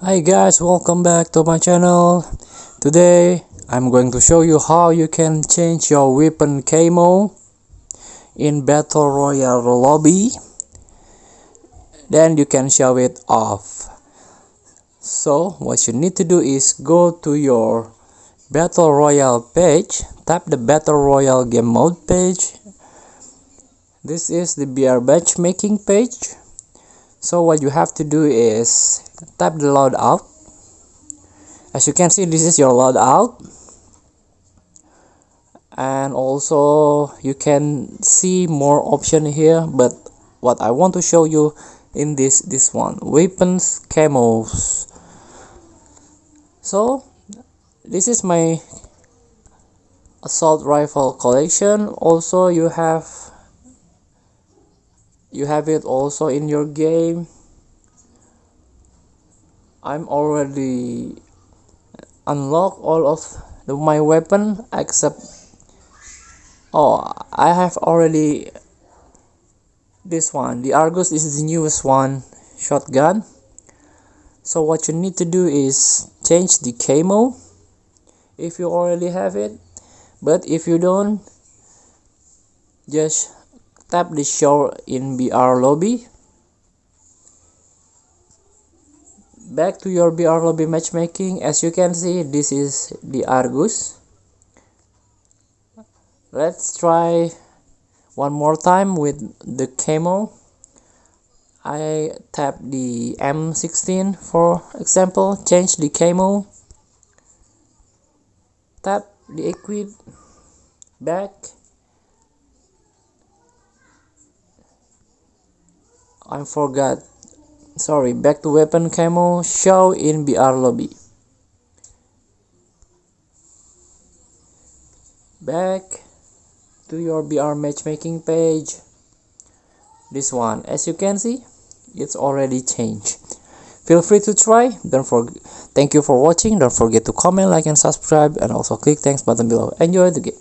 Hi guys, welcome back to my channel. Today I'm going to show you how you can change your weapon camo in Battle Royale lobby. Then you can show it off. So what you need to do is go to your Battle Royale page, tap the Battle Royale game mode page. This is the BR matchmaking page. So what you have to do is tap the loadout. As you can see, this is your loadout, and also you can see more option here, but what I want to show you in this one, weapons camos. So this is my assault rifle collection. Also you have it also in your game. I'm already unlock all of my weapon except I have already this one. The Argus is the newest one, shotgun. So what you need to do is change the camo if you already have it, but if you don't, just tap the show in BR lobby. Back to your BR lobby matchmaking. As you can see, this is the Argus. Let's try one more time with the camo. I tap the M16 for example, change the camo, tap the equip, back, back to weapon camo, show in BR lobby, back to your BR matchmaking page. This one, as you can see, it's already changed. Feel free to try. Thank you for watching. Don't forget to comment, like and subscribe, and also click thanks button below. Enjoy the game.